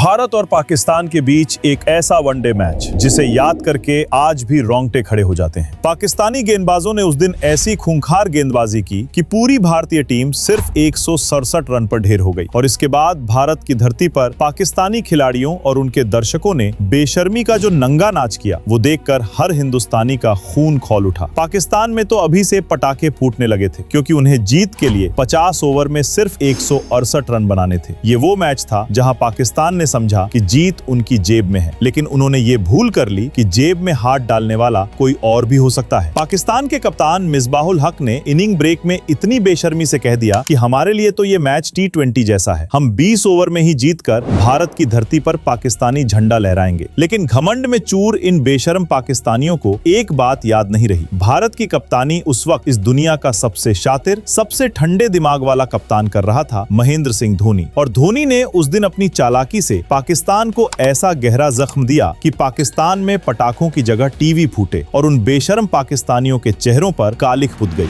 भारत और पाकिस्तान के बीच एक ऐसा वनडे मैच जिसे याद करके आज भी रोंगटे खड़े हो जाते हैं। पाकिस्तानी गेंदबाजों ने उस दिन ऐसी खूंखार गेंदबाजी की कि पूरी भारतीय टीम सिर्फ 167 रन पर ढेर हो गई और इसके बाद भारत की धरती पर पाकिस्तानी खिलाड़ियों और उनके दर्शकों ने बेशर्मी का जो नंगा नाच किया वो देखकर हर हिंदुस्तानी का खून खौल उठा। पाकिस्तान में तो अभी से पटाखे फूटने लगे थे क्योंकि उन्हें जीत के लिए 50 ओवर में सिर्फ 168 रन बनाने थे। ये वो मैच था जहां पाकिस्तान ने समझा कि जीत उनकी जेब में है, लेकिन उन्होंने ये भूल कर ली कि जेब में हाथ डालने वाला कोई और भी हो सकता है। पाकिस्तान के कप्तान मिसबाहुल हक ने इनिंग ब्रेक में इतनी बेशर्मी से कह दिया कि हमारे लिए तो ये मैच T20 जैसा है, हम 20 ओवर में ही जीतकर भारत की धरती पर पाकिस्तानी झंडा लहराएंगे। लेकिन घमंड में चूर इन बेशर्म पाकिस्तानियों को एक बात याद नहीं रही। भारत की कप्तानी उस वक्त इस दुनिया का सबसे शातिर, सबसे ठंडे दिमाग वाला कप्तान कर रहा था महेंद्र सिंह धोनी, और धोनी ने उस दिन अपनी चालाकी से पाकिस्तान को ऐसा गहरा जख्म दिया कि पाकिस्तान में पटाखों की जगह टीवी फूटे और उन बेशर्म पाकिस्तानियों के चेहरों पर कालिख पुत गई।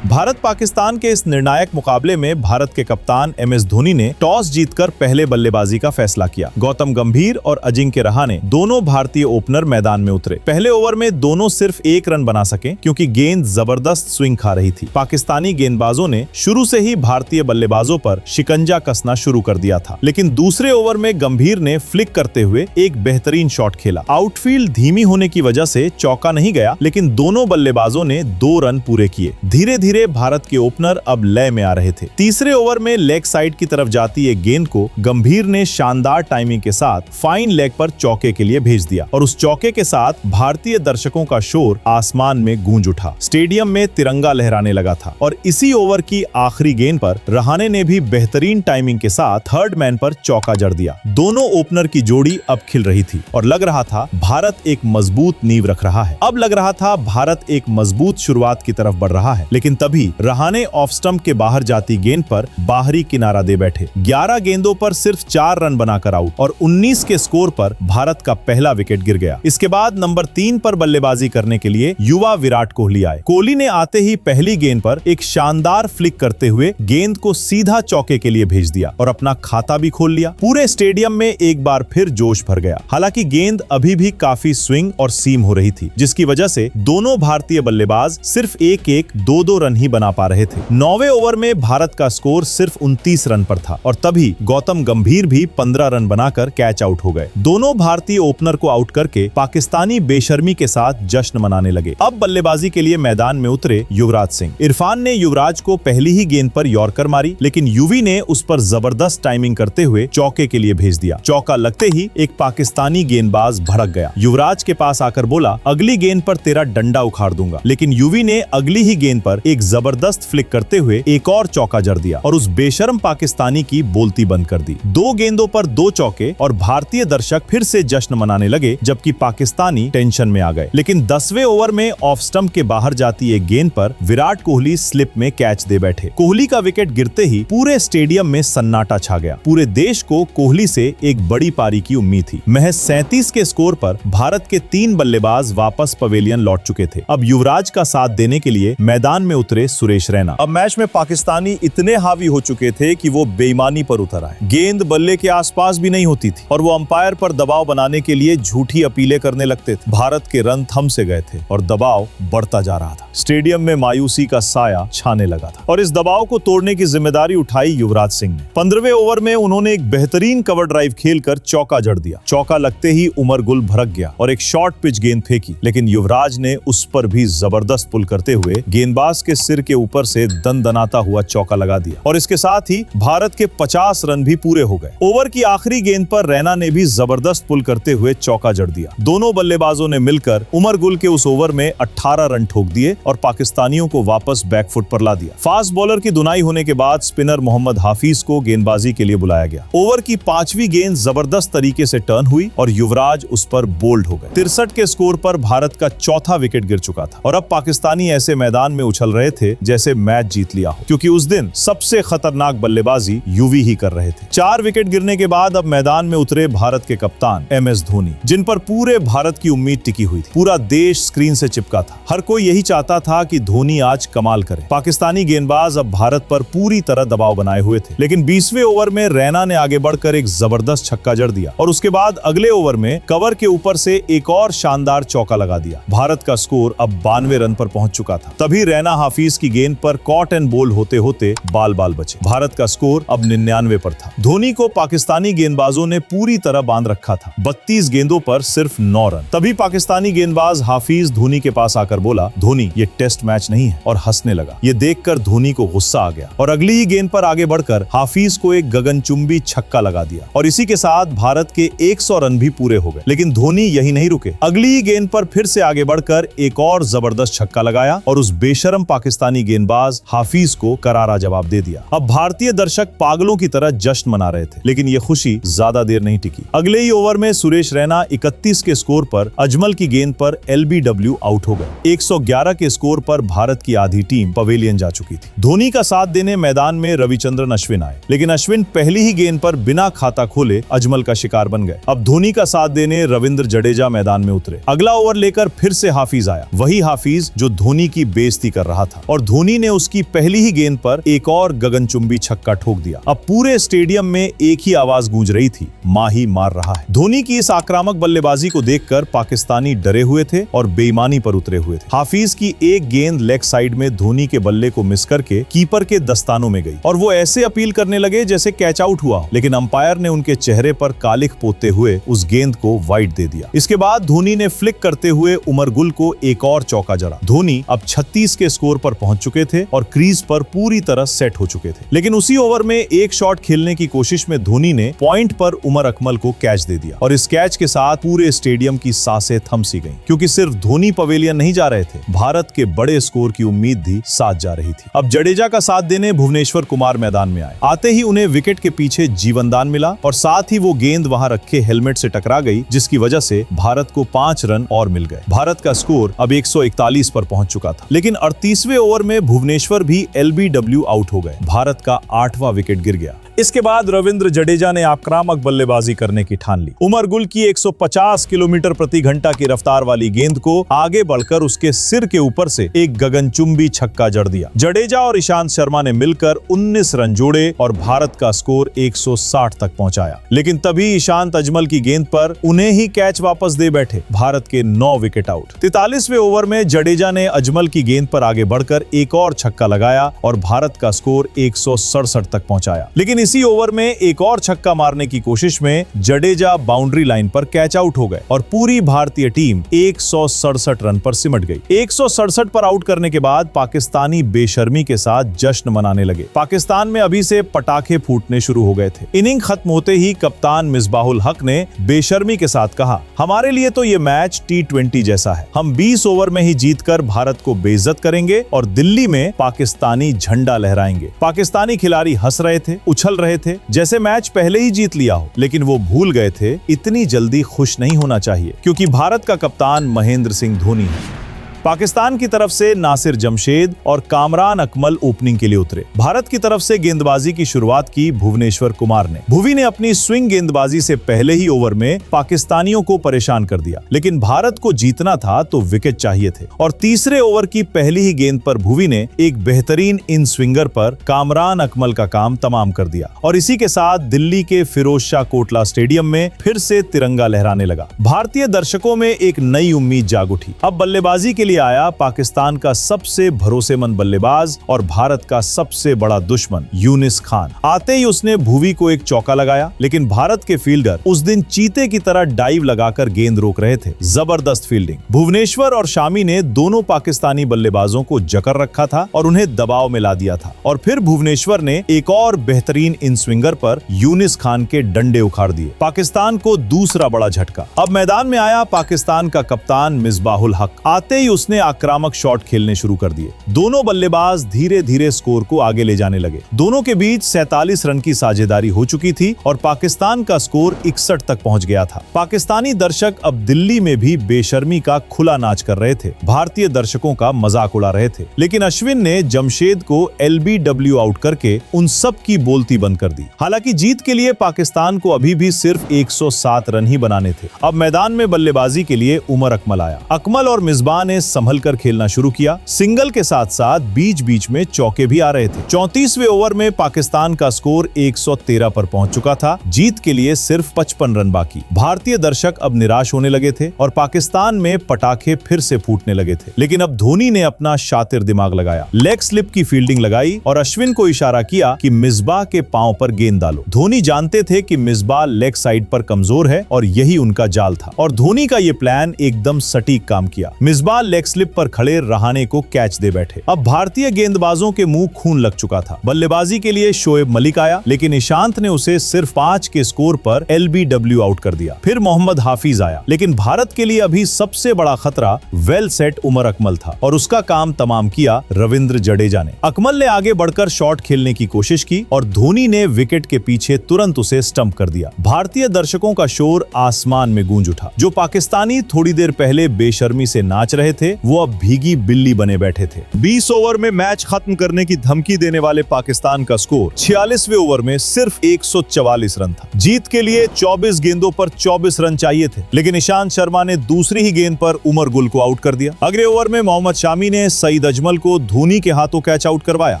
भारत पाकिस्तान के इस निर्णायक मुकाबले में भारत के कप्तान MS धोनी ने टॉस जीतकर पहले बल्लेबाजी का फैसला किया। गौतम गंभीर और अजिंक्य रहाणे दोनों भारतीय ओपनर मैदान में उतरे। पहले ओवर में दोनों सिर्फ 1 रन बना सके क्योंकि गेंद जबरदस्त स्विंग खा रही थी। पाकिस्तानी गेंदबाजों ने शुरू से ही भारतीय बल्लेबाजों पर शिकंजा कसना शुरू कर दिया था, लेकिन दूसरे ओवर में गंभीर ने फ्लिक करते हुए एक बेहतरीन शॉट खेला। आउटफील्ड धीमी होने की वजह से चौका नहीं गया, लेकिन दोनों बल्लेबाजों ने 2 रन पूरे किए। धीरे धीरे भारत के ओपनर अब लय में आ रहे थे। तीसरे ओवर में लेग साइड की तरफ जाती एक गेंद को गंभीर ने शानदार टाइमिंग के साथ फाइन लेग पर चौके के लिए भेज दिया और उस चौके के साथ भारतीय दर्शकों का शोर आसमान में गूंज उठा। स्टेडियम में तिरंगा लहराने लगा था और इसी ओवर की आखिरी गेंद पर रहाणे ने भी बेहतरीन टाइमिंग के साथ थर्ड मैन पर चौका जड़ दिया। दोनों ओपनर की जोड़ी अब खिल रही थी और लग रहा था भारत एक मजबूत नींव रख रहा है। अब लग रहा था भारत एक मजबूत शुरुआत की तरफ बढ़ रहा है, लेकिन तभी रहाणे ऑफ स्टंप के बाहर जाती गेंद पर बाहरी किनारा दे बैठे। 11 गेंदों पर सिर्फ 4 रन बनाकर आउट और 19 के स्कोर पर भारत का पहला विकेट गिर गया। इसके बाद नंबर 3 पर बल्लेबाजी करने के लिए युवा विराट कोहली आए। कोहली ने आते ही पहली गेंद पर एक शानदार फ्लिक करते हुए गेंद को सीधा चौके के लिए भेज दिया और अपना खाता भी खोल लिया। पूरे स्टेडियम में एक बार फिर जोश भर गया। हालांकि गेंद अभी भी काफी स्विंग और सीम हो रही थी, जिसकी वजह से दोनों भारतीय बल्लेबाज सिर्फ 1-1, 2-2 रन ही बना पा रहे थे। 9वें ओवर में भारत का स्कोर सिर्फ 29 रन पर था और तभी गौतम गंभीर भी 15 रन बनाकर कैच आउट हो गए। दोनों भारतीय ओपनर को आउट करके पाकिस्तानी बेशर्मी के साथ जश्न मनाने लगे। अब बल्लेबाजी के लिए मैदान में उतरे युवराज सिंह। इरफान ने युवराज को पहली ही गेंद पर यॉर्कर मारी, लेकिन युवी ने उस पर जबरदस्त टाइमिंग करते हुए चौके के लिए भेज दिया। चौका लगते ही एक पाकिस्तानी गेंदबाज भड़क गया। युवराज के पास आकर बोला, अगली गेंद पर तेरा डंडा उखाड़ दूंगा, लेकिन युवी ने अगली ही गेंद पर एक जबरदस्त फ्लिक करते हुए एक और चौका जड़ दिया और उस बेशर्म पाकिस्तानी की बोलती बंद कर दी। 2 गेंदों पर 2 चौके और भारतीय दर्शक फिर से जश्न मनाने लगे, जबकि पाकिस्तानी टेंशन में आ गए। लेकिन 10वें ओवर में ऑफ स्टंप के बाहर जाती एक गेंद पर विराट कोहली स्लिप में कैच दे बैठे। कोहली का विकेट गिरते ही पूरे स्टेडियम में सन्नाटा छा गया। पूरे देश को कोहली से एक बड़ी पारी की उम्मीद थी। महज 37 के स्कोर पर भारत के 3 बल्लेबाज वापस पवेलियन लौट चुके थे। अब युवराज का साथ देने के लिए मैदान में उतरे सुरेश रैना। अब मैच में पाकिस्तानी इतने हावी हो चुके थे कि वो बेईमानी पर उतर आए। गेंद बल्ले के आसपास भी नहीं होती थी और वो अंपायर पर दबाव बनाने के लिए झूठी अपीलें करने लगते थे। भारत के रन थम से गए थे और दबाव बढ़ता जा रहा था। स्टेडियम में मायूसी का साया छाने लगा था और इस दबाव को तोड़ने की जिम्मेदारी उठाई युवराज सिंह ने। 15वें ओवर में उन्होंने एक बेहतरीन कवर ड्राइव खेलकर चौका जड़ दिया। चौका लगते ही उमर गुल भड़क गया और एक शॉर्ट पिच गेंद फेंकी, लेकिन युवराज ने उस पर भी जबरदस्त पुल करते हुए गेंदबाज के सिर के ऊपर से दनाता हुआ चौका लगा दिया और इसके साथ ही भारत के 50 रन भी पूरे हो गए। ओवर की आखिरी गेंद पर रैना ने भी जबरदस्त पुल करते हुए चौका जड़ दिया। दोनों बल्लेबाजों ने मिलकर उमर गुल के उस ओवर में 18 रन ठोक दिए और पाकिस्तानियों को वापस बैकफुट पर ला दिया। फास्ट बॉलर की धुनाई होने के बाद स्पिनर मोहम्मद हाफिज को गेंदबाजी के लिए बुलाया गया। ओवर की 5वीं गेंद जबरदस्त तरीके से टर्न हुई और युवराज उस पर बोल्ड हो गए। 63 के स्कोर पर भारत का चौथा विकेट गिर चुका था और अब पाकिस्तानी ऐसे मैदान में उछल रहे रहे थे जैसे मैच जीत लिया हो, क्योंकि उस दिन सबसे खतरनाक बल्लेबाजी युवी ही कर रहे थे। 4 विकेट गिरने के बाद अब मैदान में उतरे भारत के कप्तान MS धोनी, जिन पर पूरे भारत की उम्मीद टिकी हुई थी। पूरा देश स्क्रीन से चिपका था। हर कोई यही चाहता था कि धोनी आज कमाल करे। पाकिस्तानी गेंदबाज अब भारत पर पूरी तरह दबाव बनाए हुए थे, लेकिन 20वें ओवर में रैना ने आगे बढ़कर एक जबरदस्त छक्का जड़ दिया और उसके बाद अगले ओवर में कवर के ऊपर से एक और शानदार चौका लगा दिया। भारत का स्कोर अब 92 रन पर पहुंच चुका था। तभी रैना हाफिज की गेंद पर कॉट एंड बोल होते होते बाल बाल बचे। भारत का स्कोर अब 99 पर था। धोनी को पाकिस्तानी गेंदबाजों ने पूरी तरह बांध रखा था। 32 गेंदों पर सिर्फ 9 रन। तभी पाकिस्तानी गेंदबाज हाफिज धोनी के पास आकर बोला, धोनी ये टेस्ट मैच नहीं है, और हंसने लगा। ये देखकर धोनी को गुस्सा आ गया और अगली ही गेंद पर आगे बढ़कर हाफिज को एक गगनचुंबी छक्का लगा दिया और इसी के साथ भारत के 100 रन भी पूरे हो गए। लेकिन धोनी यही नहीं रुके। अगली ही गेंद पर फिर से आगे बढ़कर एक और जबरदस्त छक्का लगाया और उस बेशरम पाकिस्तानी गेंदबाज हाफिज को करारा जवाब दे दिया। अब भारतीय दर्शक पागलों की तरह जश्न मना रहे थे, लेकिन ये खुशी ज्यादा देर नहीं टिकी। अगले ही ओवर में सुरेश रैना 31 के स्कोर पर अजमल की गेंद पर LBW आउट हो गए। 111 के स्कोर पर भारत की आधी टीम पवेलियन जा चुकी थी। धोनी का साथ देने मैदान में रविचंद्रन अश्विन आए, लेकिन अश्विन पहली ही गेंद पर बिना खाता खोले अजमल का शिकार बन गए। अब धोनी का साथ देने रविंद्र जडेजा मैदान में उतरे। अगला ओवर लेकर फिर से हाफिज आया, वही हाफिज जो धोनी की बेइज्जती कर रहा था, और धोनी ने उसकी पहली ही गेंद पर एक और गगनचुंबी छक्का ठोक दिया। अब पूरे स्टेडियम में एक ही आवाज गूंज रही थी, माही मार रहा है। धोनी की इस आक्रामक बल्लेबाजी को देखकर पाकिस्तानी डरे हुए थे और बेईमानी पर उतरे हुए थे। हाफिज की एक गेंद लेग साइड में धोनी के बल्ले को मिस करके कीपर के दस्तानों में गई और वो ऐसे अपील करने लगे जैसे कैच आउट हुआ, लेकिन अंपायर ने उनके चेहरे पर कालिख पोतते हुए उस गेंद को वाइड दे दिया। इसके बाद धोनी ने फ्लिक करते हुए उमर गुल को एक और चौका जड़ा। धोनी अब 36 के स्कोर पर पहुंच चुके थे और क्रीज पर पूरी तरह सेट हो चुके थे, लेकिन उसी ओवर में एक शॉट खेलने की कोशिश में धोनी ने पॉइंट पर उमर अकमल को कैच दे दिया और इस कैच के साथ पूरे स्टेडियम की सांसें थम सी गईं, क्योंकि सिर्फ धोनी पवेलियन नहीं जा रहे थे, भारत के बड़े स्कोर की उम्मीद भी साथ जा रही थी। अब जडेजा का साथ देने भुवनेश्वर कुमार मैदान में आए। आते ही उन्हें विकेट के पीछे जीवनदान मिला और साथ ही वो गेंद वहां रखे हेलमेट से टकरा गई, जिसकी वजह से भारत को 5 रन और मिल गए। भारत का स्कोर अब 141 पर पहुंच चुका था, लेकिन 38वें ओवर में भुवनेश्वर भी LBW आउट हो गए। भारत का 8वां विकेट गिर गया। इसके बाद रविंद्र जडेजा ने आक्रामक बल्लेबाजी करने की ठान ली। उमर गुल की 150 किलोमीटर प्रति घंटा की रफ्तार वाली गेंद को आगे बढ़कर उसके सिर के ऊपर से एक गगनचुंबी छक्का जड़ दिया। जडेजा और ईशांत शर्मा ने मिलकर 19 रन जोड़े और भारत का स्कोर 160 तक पहुंचाया, लेकिन तभी ईशांत अजमल की गेंद पर उन्हें ही कैच वापस दे बैठे। भारत के 9 विकेट आउट। 43वें ओवर में जडेजा ने अजमल की गेंद पर आगे बढ़कर एक और छक्का लगाया और भारत का स्कोर 167 तक पहुंचाया, लेकिन इसी ओवर में एक और छक्का मारने की कोशिश में जडेजा बाउंड्री लाइन पर कैच आउट हो गए और पूरी भारतीय टीम 167 रन पर सिमट गई। 167 पर आउट करने के बाद पाकिस्तानी बेशर्मी के साथ जश्न मनाने लगे। पाकिस्तान में अभी से पटाखे फूटने शुरू हो गए थे। इनिंग खत्म होते ही कप्तान मिसबाहुल हक ने बेशर्मी के साथ कहा, हमारे लिए तो ये मैच T20 जैसा है। हम 20 ओवर में ही जीतकर भारत को बेइज्जत करेंगे और दिल्ली में पाकिस्तानी झंडा लहराएंगे। पाकिस्तानी खिलाड़ी हंस रहे थे, उछल रहे थे, जैसे मैच पहले ही जीत लिया हो, लेकिन वो भूल गए थे इतनी जल्दी खुश नहीं होना चाहिए, क्योंकि भारत का कप्तान महेंद्र सिंह धोनी है। पाकिस्तान की तरफ से नासिर जमशेद और कामरान अकमल ओपनिंग के लिए उतरे। भारत की तरफ से गेंदबाजी की शुरुआत की भुवनेश्वर कुमार ने। भुवी ने अपनी स्विंग गेंदबाजी से पहले ही ओवर में पाकिस्तानियों को परेशान कर दिया, लेकिन भारत को जीतना था तो विकेट चाहिए थे और तीसरे ओवर की पहली ही गेंद पर भुवी ने एक बेहतरीन इन स्विंगर पर कामरान अकमल का काम तमाम कर दिया और इसी के साथ दिल्ली के फिरोज शाह कोटला स्टेडियम में फिर से तिरंगा लहराने लगा। भारतीय दर्शकों में एक नई उम्मीद जाग उठी। अब बल्लेबाजी के लिए आया पाकिस्तान का सबसे भरोसेमंद बल्लेबाज और भारत का सबसे बड़ा दुश्मन यूनिस खान। आते ही उसने भुवी को एक चौका लगाया, लेकिन भारत के फील्डर उस दिन चीते की तरह डाइव लगाकर गेंद रोक रहे थे। जबरदस्त फील्डिंग। भुवनेश्वर और शामी ने दोनों पाकिस्तानी बल्लेबाजों को जकड़ रखा था और उन्हें दबाव में ला दिया था और फिर भुवनेश्वर ने एक और बेहतरीन इन स्विंगर पर यूनिस खान के डंडे उखाड़ दिए। पाकिस्तान को दूसरा बड़ा झटका। अब मैदान में आया पाकिस्तान का कप्तान मिसबाहुल हक। आते ही उसने आक्रामक शॉट खेलने शुरू कर दिए। दोनों बल्लेबाज धीरे धीरे स्कोर को आगे ले जाने लगे। दोनों के बीच 47 रन की साझेदारी हो चुकी थी और पाकिस्तान का स्कोर 61 तक पहुंच गया था। पाकिस्तानी दर्शक अब दिल्ली में भी बेशर्मी का खुला नाच कर रहे थे। भारतीय दर्शकों का मजाक उड़ा रहे थे, लेकिन अश्विन ने जमशेद को LBW आउट करके उन सब की बोलती बंद कर दी। हालांकि जीत के लिए पाकिस्तान को अभी भी सिर्फ 107 रन ही बनाने थे। अब मैदान में बल्लेबाजी के लिए उमर अकमल आया। अकमल और मिसबाह ने संभल कर खेलना शुरू किया। सिंगल के साथ साथ बीच बीच में चौके भी आ रहे थे। 34वें ओवर में पाकिस्तान का स्कोर 113 पर पहुंच चुका था। जीत के लिए सिर्फ 55 रन बाकी। भारतीय दर्शक अब निराश होने लगे थे और पाकिस्तान में पटाखे फिर से फूटने लगे थे। लेकिन अब धोनी ने अपना शातिर दिमाग लगाया। लेग स्लिप की फील्डिंग लगाई और अश्विन को इशारा किया कि मिसबाह के पांव पर गेंद डालो। धोनी जानते थे कि मिसबाह लेग साइड पर कमजोर है और यही उनका जाल था और धोनी का ये प्लान एकदम सटीक काम किया। मिसबाह लेग स्लिप पर खड़े रहाणे को कैच दे बैठे। अब भारतीय गेंदबाजों के मुंह खून लग चुका था। बल्लेबाजी के लिए शोएब मलिक आया, लेकिन ईशांत ने उसे सिर्फ 5 के स्कोर पर LBW आउट कर दिया। फिर मोहम्मद हाफिज आया, लेकिन भारत के लिए अभी सबसे बड़ा खतरा वेल सेट उमर अकमल था और उसका काम तमाम किया रविंद्र जडेजा ने। अकमल ने आगे बढ़कर शॉट खेलने की कोशिश की और धोनी ने विकेट के पीछे तुरंत उसे स्टंप कर दिया। भारतीय दर्शकों का शोर आसमान में गूंज उठा। जो पाकिस्तानी थोड़ी देर पहले बेशर्मी से नाच रहे थे, वो अब भीगी बिल्ली बने बैठे थे। 20 ओवर में मैच खत्म करने की धमकी देने वाले पाकिस्तान का स्कोर 46वें ओवर में सिर्फ 144 रन था। जीत के लिए 24 गेंदों पर 24 रन चाहिए थे, लेकिन ईशांत शर्मा ने दूसरी ही गेंद पर उमर गुल को आउट कर दिया। अगले ओवर में मोहम्मद शामी ने सईद अजमल को धोनी के हाथों कैच आउट करवाया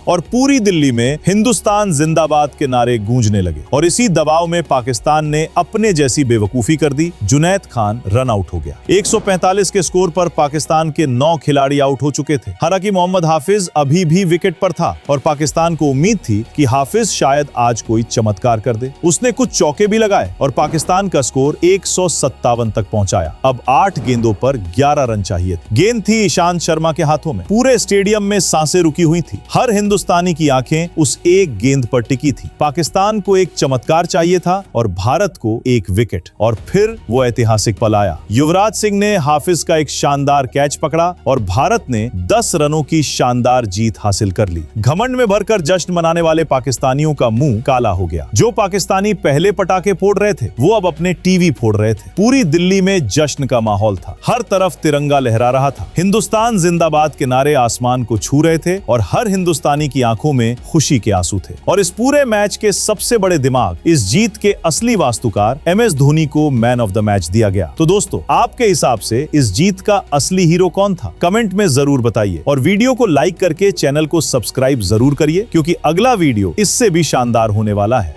और पूरी दिल्ली में हिंदुस्तान जिंदाबाद के नारे गूंजने लगे। और इसी दबाव में पाकिस्तान ने अपने जैसी बेवकूफी कर दी। जुनैद खान रन आउट हो गया। 145 के स्कोर पर पाकिस्तान के 9 खिलाड़ी आउट हो चुके थे। हालांकि मोहम्मद हाफिज अभी भी विकेट पर था और पाकिस्तान को उम्मीद थी कि हाफिज शायद आज कोई चमत्कार कर दे। उसने कुछ चौके भी लगाए और पाकिस्तान का स्कोर 157 तक पहुंचाया। अब 8 गेंदों पर 11 रन चाहिए थे। गेंद थी ईशांत शर्मा के हाथों में। पूरे स्टेडियम में सांसें रुकी हुई थी। हर हिंदुस्तानी की आंखें उस एक गेंद पर टिकी थी। पाकिस्तान को एक चमत्कार चाहिए था और भारत को एक विकेट। और फिर वो ऐतिहासिक पल आया। युवराज सिंह ने हाफिज का एक शानदार कैच पकड़ा और भारत ने 10 रनों की शानदार जीत हासिल कर ली। घमंड में भरकर जश्न मनाने वाले पाकिस्तानियों का मुंह काला हो गया। जो पाकिस्तानी पहले पटाखे फोड़ रहे थे, वो अब अपने टीवी फोड़ रहे थे। पूरी दिल्ली में जश्न का माहौल था। हर तरफ तिरंगा लहरा रहा था। हिंदुस्तान जिंदाबाद के नारे आसमान को छू रहे थे और हर हिंदुस्तानी की आंखों में खुशी के आंसू थे। और इस पूरे मैच के सबसे बड़े दिमाग, इस जीत के असली वास्तुकार MS धोनी को मैन ऑफ द मैच दिया गया। तो दोस्तों, आपके हिसाब से इस जीत का असली हीरो कौन था? कमेंट में जरूर बताइए और वीडियो को लाइक करके चैनल को सब्सक्राइब जरूर करिए, क्योंकि अगला वीडियो इससे भी शानदार होने वाला है।